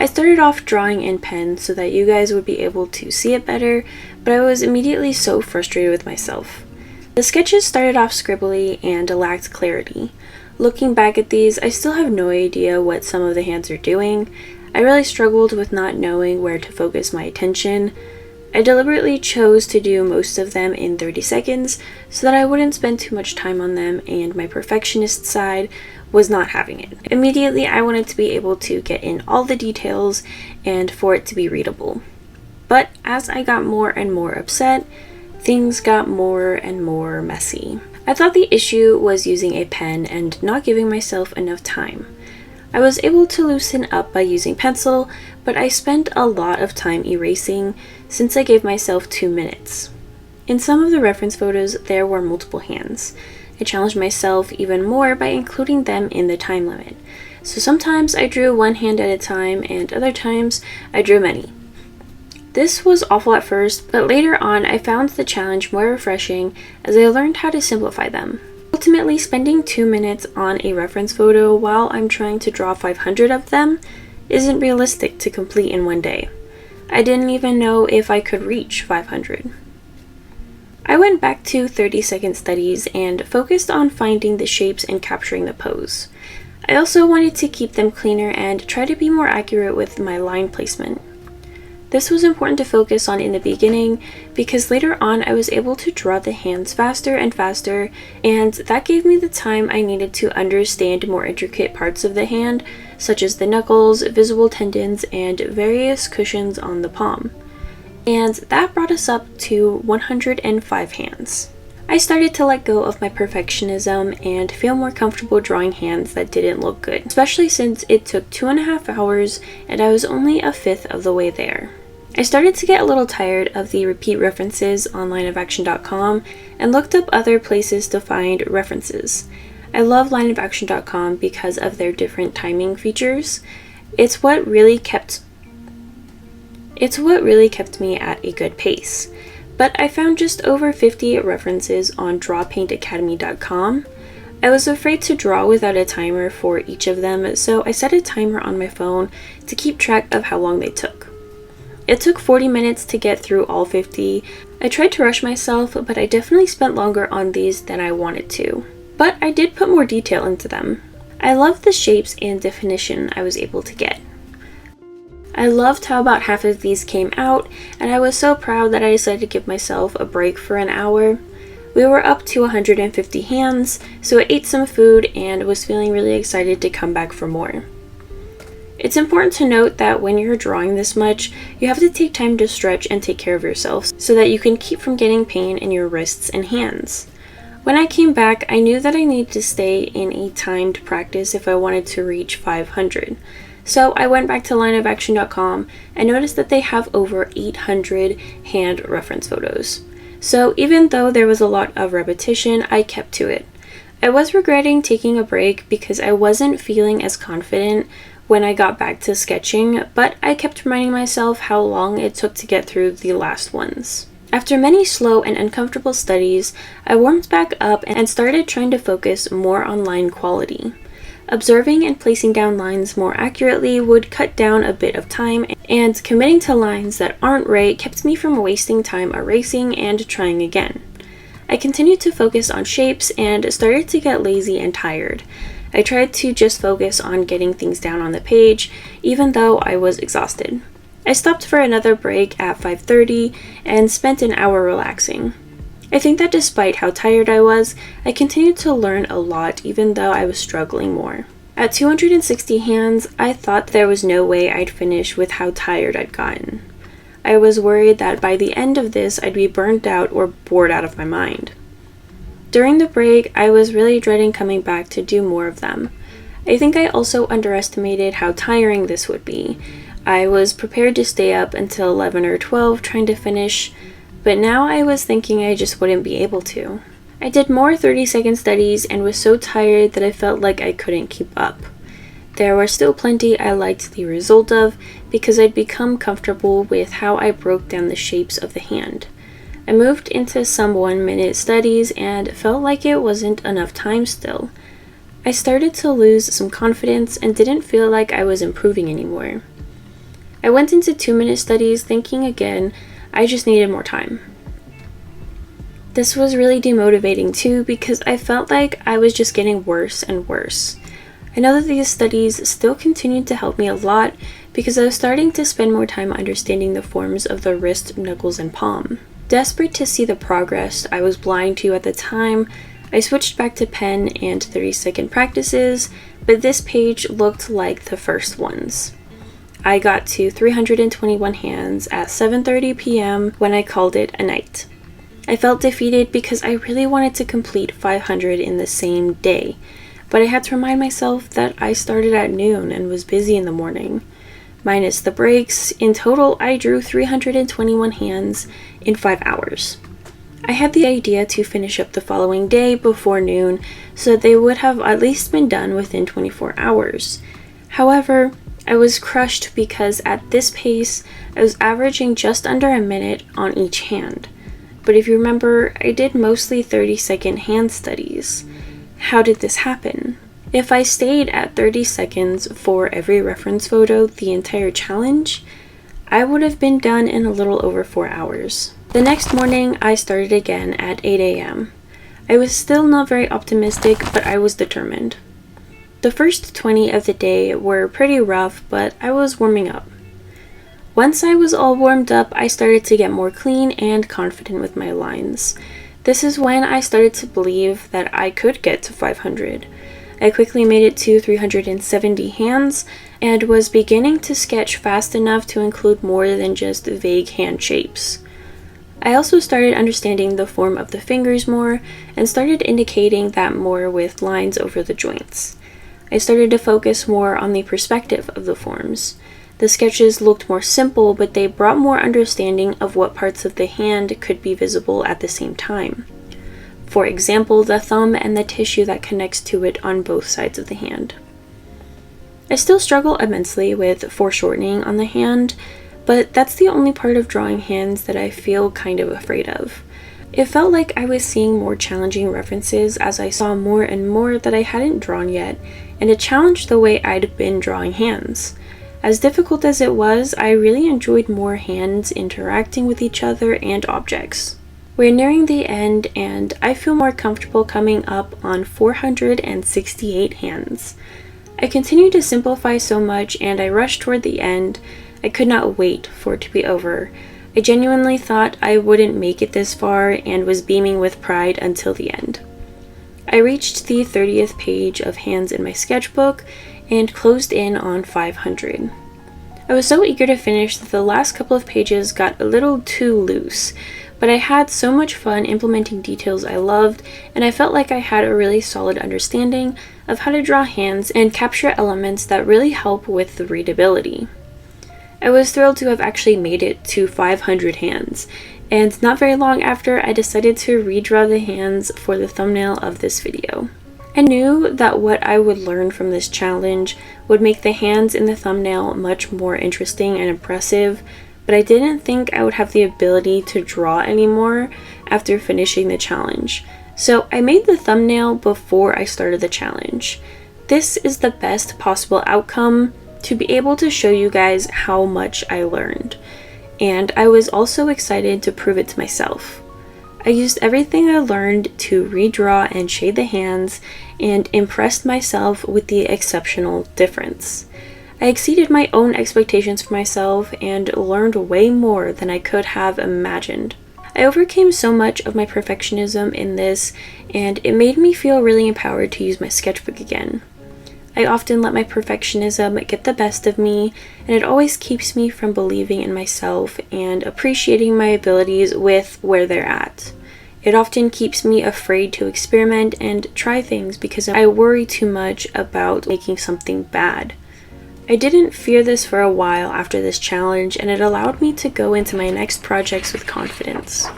I started off drawing in pen so that you guys would be able to see it better, but I was immediately so frustrated with myself. The sketches started off scribbly and lacked clarity. Looking back at these, I still have no idea what some of the hands are doing. I really struggled with not knowing where to focus my attention. I deliberately chose to do most of them in 30 seconds so that I wouldn't spend too much time on them, and my perfectionist side was not having it. Immediately, I wanted to be able to get in all the details and for it to be readable. But as I got more and more upset, things got more and more messy. I thought the issue was using a pen and not giving myself enough time. I was able to loosen up by using pencil, but I spent a lot of time erasing since I gave myself 2 minutes. In some of the reference photos, there were multiple hands. I challenged myself even more by including them in the time limit. So sometimes I drew one hand at a time, and other times I drew many. This was awful at first, but later on I found the challenge more refreshing as I learned how to simplify them. Ultimately, spending 2 minutes on a reference photo while I'm trying to draw 500 of them isn't realistic to complete in one day. I didn't even know if I could reach 500. I went back to 30-second studies and focused on finding the shapes and capturing the pose. I also wanted to keep them cleaner and try to be more accurate with my line placement. This was important to focus on in the beginning because later on I was able to draw the hands faster and faster, and that gave me the time I needed to understand more intricate parts of the hand, such as the knuckles, visible tendons, and various cushions on the palm. And that brought us up to 105 hands. I started to let go of my perfectionism and feel more comfortable drawing hands that didn't look good, especially since it took 2.5 hours and I was only a fifth of the way there. I started to get a little tired of the repeat references on lineofaction.com and looked up other places to find references. I love lineofaction.com because of their different timing features. It's what really kept me at a good pace. But I found just over 50 references on drawpaintacademy.com. I was afraid to draw without a timer for each of them, so I set a timer on my phone to keep track of how long they took. It took 40 minutes to get through all 50. I tried to rush myself, but I definitely spent longer on these than I wanted to. But I did put more detail into them. I loved the shapes and definition I was able to get. I loved how about half of these came out, and I was so proud that I decided to give myself a break for an hour. We were up to 150 hands, so I ate some food and was feeling really excited to come back for more. It's important to note that when you're drawing this much, you have to take time to stretch and take care of yourself so that you can keep from getting pain in your wrists and hands. When I came back, I knew that I needed to stay in a timed practice if I wanted to reach 500. So I went back to lineofaction.com and noticed that they have over 800 hand reference photos. So even though there was a lot of repetition, I kept to it. I was regretting taking a break because I wasn't feeling as confident when I got back to sketching, but I kept reminding myself how long it took to get through the last ones. After many slow and uncomfortable studies, I warmed back up and started trying to focus more on line quality. Observing and placing down lines more accurately would cut down a bit of time, and committing to lines that aren't right kept me from wasting time erasing and trying again. I continued to focus on shapes and started to get lazy and tired. I tried to just focus on getting things down on the page, even though I was exhausted. I stopped for another break at 5:30 and spent an hour relaxing. I think that despite how tired I was, I continued to learn a lot even though I was struggling more. At 260 hands, I thought there was no way I'd finish with how tired I'd gotten. I was worried that by the end of this I'd be burned out or bored out of my mind. During the break, I was really dreading coming back to do more of them. I think I also underestimated how tiring this would be. I was prepared to stay up until 11 or 12 trying to finish, but now I was thinking I just wouldn't be able to. I did more 30-second studies and was so tired that I felt like I couldn't keep up. There were still plenty I liked the result of because I'd become comfortable with how I broke down the shapes of the hand. I moved into some 1-minute studies and felt like it wasn't enough time still. I started to lose some confidence and didn't feel like I was improving anymore. I went into 2-minute studies thinking again I just needed more time. This was really demotivating too because I felt like I was just getting worse and worse. I know that these studies still continued to help me a lot because I was starting to spend more time understanding the forms of the wrist, knuckles, and palm. Desperate to see the progress I was blind to at the time, I switched back to pen and 30-second practices, but this page looked like the first ones. I got to 321 hands at 7:30 p.m. when I called it a night. I felt defeated because I really wanted to complete 500 in the same day, but I had to remind myself that I started at noon and was busy in the morning. Minus the breaks, in total I drew 321 hands in 5 hours. I had the idea to finish up the following day before noon so that they would have at least been done within 24 hours. However, I was crushed because at this pace I was averaging just under a minute on each hand. But if you remember, I did mostly 30-second hand studies. How did this happen? If I stayed at 30 seconds for every reference photo the entire challenge, I would have been done in a little over 4 hours. The next morning, I started again at 8 a.m. I was still not very optimistic, but I was determined. The first 20 of the day were pretty rough, but I was warming up. Once I was all warmed up, I started to get more clean and confident with my lines. This is when I started to believe that I could get to 500. I quickly made it to 370 hands and was beginning to sketch fast enough to include more than just vague hand shapes. I also started understanding the form of the fingers more and started indicating that more with lines over the joints. I started to focus more on the perspective of the forms. The sketches looked more simple, but they brought more understanding of what parts of the hand could be visible at the same time. For example, the thumb and the tissue that connects to it on both sides of the hand. I still struggle immensely with foreshortening on the hand, but that's the only part of drawing hands that I feel kind of afraid of. It felt like I was seeing more challenging references as I saw more and more that I hadn't drawn yet, and it challenged the way I'd been drawing hands. As difficult as it was, I really enjoyed more hands interacting with each other and objects. We're nearing the end, and I feel more comfortable coming up on 468 hands. I continue to simplify so much, and I rushed toward the end. I could not wait for it to be over. I genuinely thought I wouldn't make it this far and was beaming with pride until the end. I reached the 30th page of hands in my sketchbook and closed in on 500. I was so eager to finish that the last couple of pages got a little too loose, but I had so much fun implementing details I loved, and I felt like I had a really solid understanding of how to draw hands and capture elements that really help with the readability. I was thrilled to have actually made it to 500 hands, and not very long after, I decided to redraw the hands for the thumbnail of this video. I knew that what I would learn from this challenge would make the hands in the thumbnail much more interesting and impressive, but I didn't think I would have the ability to draw anymore after finishing the challenge. So I made the thumbnail before I started the challenge. This is the best possible outcome to be able to show you guys how much I learned. And I was also excited to prove it to myself. I used everything I learned to redraw and shade the hands and impressed myself with the exceptional difference. I exceeded my own expectations for myself and learned way more than I could have imagined. I overcame so much of my perfectionism in this, and it made me feel really empowered to use my sketchbook again. I often let my perfectionism get the best of me, and it always keeps me from believing in myself and appreciating my abilities with where they're at. It often keeps me afraid to experiment and try things because I worry too much about making something bad. I didn't fear this for a while after this challenge, and it allowed me to go into my next projects with confidence.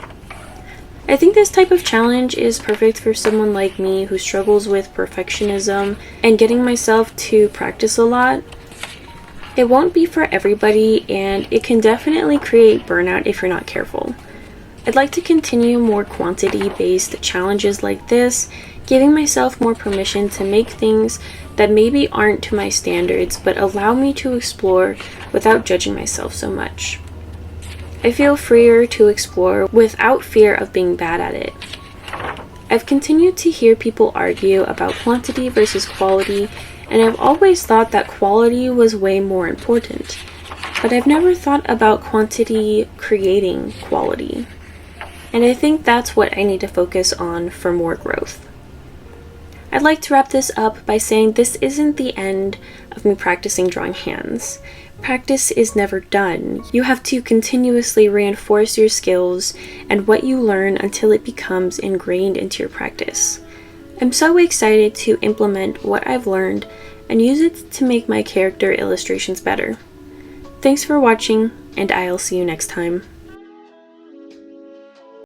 I think this type of challenge is perfect for someone like me who struggles with perfectionism and getting myself to practice a lot. It won't be for everybody, and it can definitely create burnout if you're not careful. I'd like to continue more quantity-based challenges like this giving myself more permission to make things that maybe aren't to my standards but allow me to explore without judging myself so much. I feel freer to explore without fear of being bad at it. I've continued to hear people argue about quantity versus quality, and I've always thought that quality was way more important. But I've never thought about quantity creating quality. And I think that's what I need to focus on for more growth. I'd like to wrap this up by saying this isn't the end of me practicing drawing hands. Practice is never done. You have to continuously reinforce your skills and what you learn until it becomes ingrained into your practice. I'm so excited to implement what I've learned and use it to make my character illustrations better. Thanks for watching, and I'll see you next time.